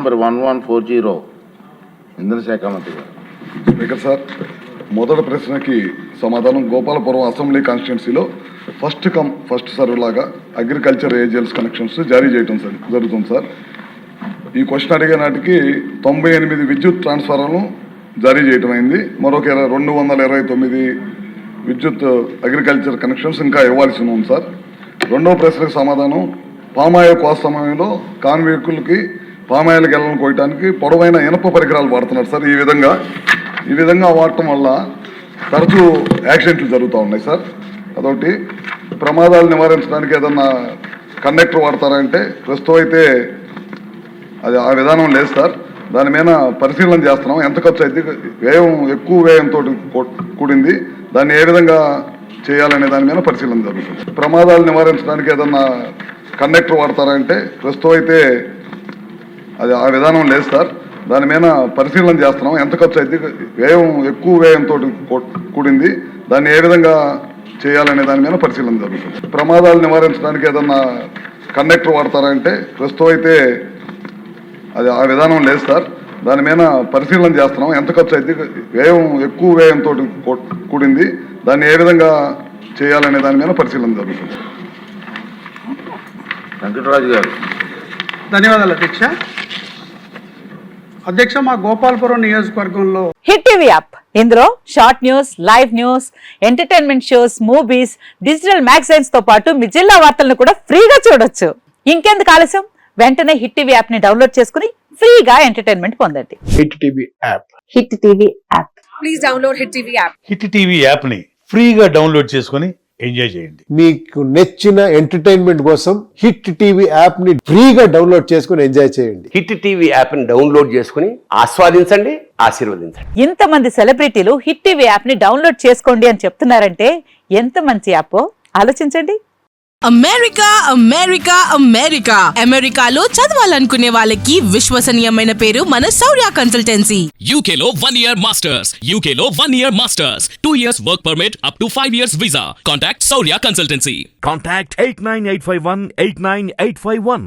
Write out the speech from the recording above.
Number 1140 ఇంధన శాఖ మంత్రి గారు. స్పీకర్ సార్, మొదటి ప్రశ్నకి సమాధానం గోపాలపురం అసెంబ్లీ కాన్స్టిట్యున్సీలో ఫస్ట్ సర్వ్ లాగా అగ్రికల్చర్ ఏజెల్స్ కనెక్షన్స్ జారీ చేయడం జరుగుతుంది సార్. ఈ క్వశ్చన్ అడిగే నాటికి 98 విద్యుత్ ట్రాన్స్ఫార్మర్లను జారీ చేయడం అయింది. మరొక 229 విద్యుత్ అగ్రికల్చర్ కనెక్షన్స్ ఇంకా ఇవ్వాల్సి ఉంది సార్. రెండవ ప్రశ్నకు సమాధానం పామాయిల్ కోత సమయంలో కార్మికులకి పామాయిల్ గెలను కోయటానికి పొడవైన ఇనప పరికరాలు వాడుతున్నారు సార్. ఈ విధంగా వాడటం వల్ల తరచూ యాక్సిడెంట్లు జరుగుతూ ఉన్నాయి సార్. అదొకటి. ప్రమాదాలు నివారించడానికి ఏదన్నా కండక్టర్ వాడతారంటే ప్రస్తుతం అయితే అది ఆ విధానం లేదు సార్. దాని మీద పరిశీలన చేస్తున్నాం. ఎంత ఖర్చు అయితే ఎక్కువ వ్యయంతో కూడింది, దాన్ని ఏ విధంగా చేయాలనే దాని మీద పరిశీలన జరుగుతుంది. ప్రమాదాలు నివారించడానికి ఏదన్నా కండక్టర్ వాడతారంటే ప్రస్తుతం అయితే అది ఆ విధానం లేదు సార్. దాని మీద పరిశీలన చేస్తున్నాం. ఎంత ఖర్చు అయితే ఎక్కువ వ్యయంతో కూడింది, దాన్ని ఏ విధంగా చేయాలనే దాని మీద పరిశీలన జరుగుతుంది. ప్రమాదాలు నివారించడానికి ఏదన్నా కండక్టర్ వాడతారంటే ప్రస్తుతం అయితే అది ఆ విధానం లేదు సార్. దాని మీద పరిశీలన చేస్తున్నాం. ఎంత ఖర్చు అయితే ఎక్కువ వ్యయంతో కూడింది, దాన్ని ఏ విధంగా చేయాలనే దాని మీద పరిశీలన జరుగుతుంది. వెంకటరాజు గారు. ధన్యవాదాలు అధ్యక్ష. మా గోపాలపురం నియోజకవర్గంలో హిట్ టీవీ యాప్, ఇందులో short news, live news, entertainment shows, movies, digital magazines తో పాటు మీ జిల్లా వార్తలను కూడా ఫ్రీగా చూడొచ్చు. ఇంకెందుకు ఆలస్యం, వెంటనే హిట్ టీవీ యాప్ ని డౌన్లోడ్ చేసుకుని ఫ్రీగా ఎంటర్టైన్మెంట్ పొందండి. Hit TV app. Hit TV app. Please download hit TV app. Hit TV app ని ఫ్రీగా డౌన్లోడ్ చేసుకుని ఎంజాయ్ చేయండి. మీకు నచ్చిన ఎంటర్టైన్మెంట్ కోసం హిట్ టీవీ యాప్ ని ఫ్రీగా డౌన్లోడ్ చేసుకుని ఎంజాయ్ చేయండి. హిట్ టీవీ యాప్ ని డౌన్లోడ్ చేసుకుని ఆస్వాదించండి, ఆశీర్వదించండి. ఇంతమంది సెలబ్రిటీలు హిట్ టీవీ యాప్ ని డౌన్లోడ్ చేసుకోండి అని చెప్తున్నారంటే ఎంత మంచి యాప్ ఆలోచించండి. అమెరికా అమెరికా అమెరికా అమెరికాలో చదవాలనుకునే వాళ్ళకి విశ్వసనీయమైన పేరు మన శౌర్య కన్సల్టెన్సీ. UK లో 1 year masters, UK లో 1 year masters, 2 years work permit up to 5 years visa. Contact Saurya Consultancy. Contact 89851 89851.